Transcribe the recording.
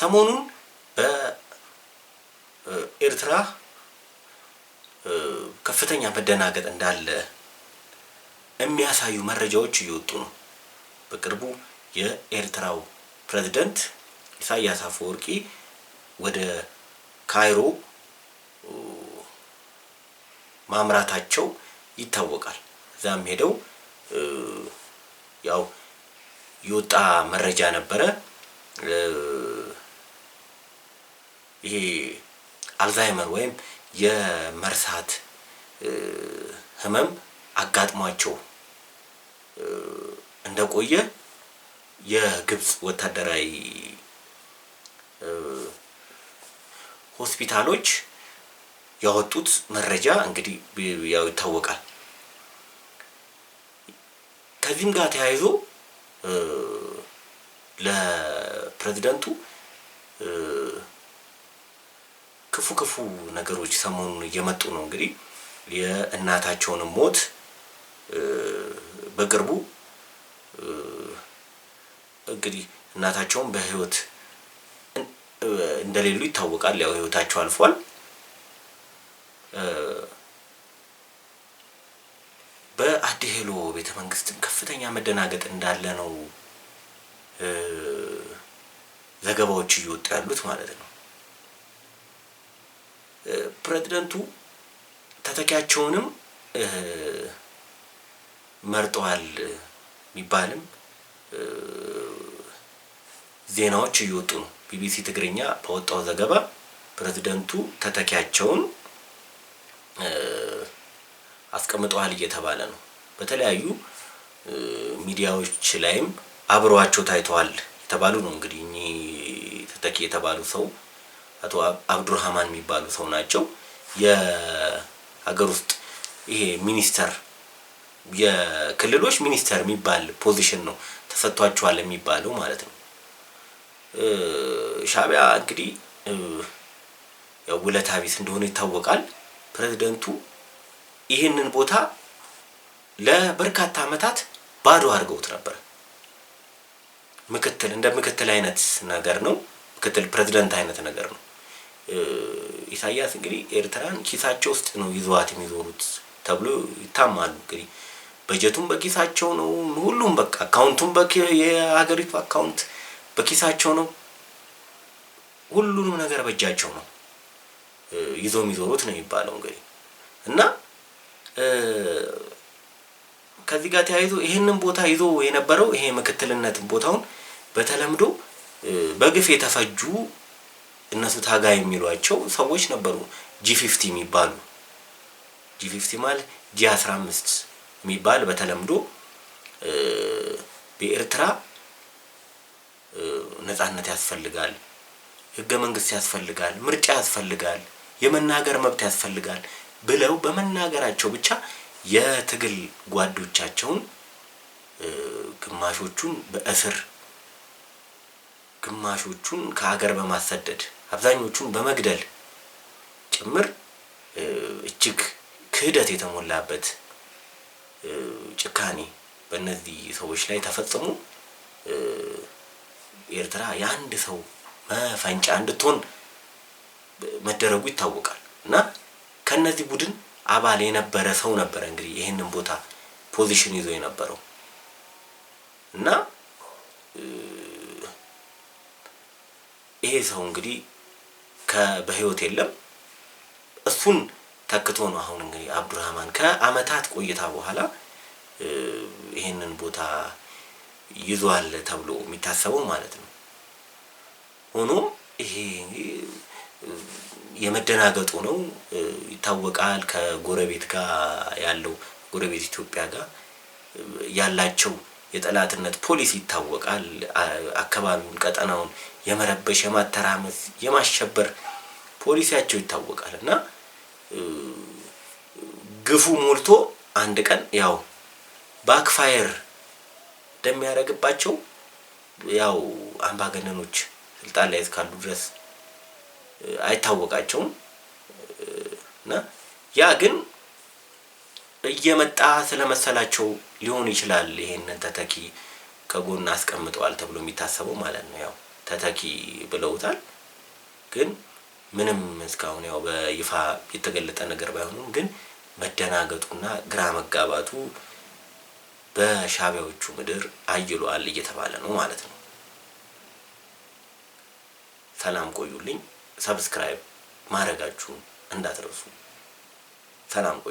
ሰሞኑን በኤርትራ ከፍተኛ መደናገጥ እንዳለ የሚያሳዩ መረጃዎች እየወጡ ነው። በቅርቡ የኤርትራው ፕሬዝዳንት ኢሳያስ አፈወርቂ ወደ ካይሮ ማምራታቸው ይታወቃል። እዛም ሄደው ያው የወጣ መረጃ ነበረ። ይሄ አልዛይመር ወይም የመርሳት ህመም አጋጥሟቸው እንደቆየ የግብጽ ወታደራዊ ሆስፒታሎች ያወጡት መረጃ እንግዲህ ያው ይታወቃል። ከዚህም ጋር ተያይዞ ለፕሬዝዳንቱ ክፉ ነገሮች ሰሞኑን እየመጡ ነው። እንግዲህ የእናታቸውን ሞት በቅርቡ እንግዲህ እናታቸውን በህይወት እንደሌሉ ይታወቃል። ያው ህይወታቸው አልፏል። በአዲሄሎ ቤተ መንግስትም ከፍተኛ መደናገጥ እንዳለ ነው ዘገባዎች እየወጡ ያሉት ማለት ነው። ፕሬዝዳንቱ ተተኪያቸውንም መርጠዋል የሚባልም ዜናዎች እየወጡ ነው። ቢቢሲ ትግርኛ ባወጣው ዘገባ ፕሬዝዳንቱ ተተኪያቸውን አስቀምጠዋል እየተባለ ነው። በተለያዩ ሚዲያዎች ላይም አብረዋቸው ታይተዋል የተባሉ ነው። እንግዲህ እኚህ ተተኪ የተባሉ ሰው አቶ አብዱራህማን የሚባሉ ሰው ናቸው። የሀገር ውስጥ ይሄ ሚኒስተር የክልሎች ሚኒስተር የሚባል ፖዚሽን ነው ተሰጥቷቸዋል የሚባለው ማለት ነው። ሻዕቢያ እንግዲህ ያው ውለታ ቢስ እንደሆነ ይታወቃል። ፕሬዝዳንቱ ይህንን ቦታ ለበርካታ ዓመታት ባዶ አድርገውት ነበር። እንደ ምክትል አይነት ነገር ነው። ምክትል ፕሬዝዳንት አይነት ነገር ነው። ኢሳያስ እንግዲህ ኤርትራን ኪሳቸው ውስጥ ነው ይዘዋት የሚዞሩት ተብሎ ይታማሉ። እንግዲህ በጀቱም በኪሳቸው ነው። ሁሉም በቃ አካውንቱም የሀገሪቱ አካውንት በኪሳቸው ነው። ሁሉንም ነገር በእጃቸው ነው ይዘው የሚዞሩት ነው የሚባለው እንግዲህ እና ከዚህ ጋር ተያይዞ ይሄንን ቦታ ይዞ የነበረው ይሄ ምክትልነት ቦታውን በተለምዶ በግፍ የተፈጁ እነሱ ታጋይ የሚሏቸው ሰዎች ነበሩ። G50 የሚባሉ G50 ማለት G15 የሚባል በተለምዶ በኤርትራ ነፃነት ያስፈልጋል፣ ህገ መንግስት ያስፈልጋል፣ ምርጫ ያስፈልጋል፣ የመናገር መብት ያስፈልጋል ብለው በመናገራቸው ብቻ የትግል ጓዶቻቸውን ግማሾቹን በእስር ግማሾቹን ከሀገር በማሰደድ አብዛኞቹን በመግደል ጭምር እጅግ ክህደት የተሞላበት ጭካኔ በእነዚህ ሰዎች ላይ ተፈጽሞ ኤርትራ የአንድ ሰው መፈንጫ እንድትሆን መደረጉ ይታወቃል። እና ከነዚህ ቡድን አባል የነበረ ሰው ነበረ እንግዲህ ይሄንን ቦታ ፖዚሽን ይዞ የነበረው እና ይሄ ሰው እንግዲህ በህይወት የለም። እሱን ተክቶ ነው አሁን እንግዲህ አብዱራህማን ከአመታት ቆይታ በኋላ ይሄንን ቦታ ይዟል ተብሎ የሚታሰበው ማለት ነው። ሆኖም ይሄ የመደናገጡ ነው ይታወቃል። ከጎረቤት ጋር ያለው ጎረቤት ኢትዮጵያ ጋር ያላቸው የጠላትነት ፖሊሲ ይታወቃል። አካባቢውን ቀጠናውን የመረበሽ የማተራመስ የማሸበር ፖሊሲያቸው ይታወቃል እና ግፉ ሞልቶ አንድ ቀን ያው ባክፋየር እንደሚያደርግባቸው ያው አምባገነኖች ስልጣን ላይ እስካሉ ድረስ አይታወቃቸውም እና ያ ግን እየመጣ ስለመሰላቸው ሊሆን ይችላል ይሄንን ተተኪ ከጎን አስቀምጠዋል ተብሎ የሚታሰበው ማለት ነው። ያው ተተኪ ብለውታል። ግን ምንም እስካሁን ያው በይፋ የተገለጠ ነገር ባይሆንም ግን መደናገጡና ግራ መጋባቱ በሻዕቢያዎቹ ምድር አይሏል እየተባለ ነው ማለት ነው። ሰላም ቆዩልኝ። ሰብስክራይብ ማድረጋችሁን እንዳትረሱ። ሰላም ቆዩ።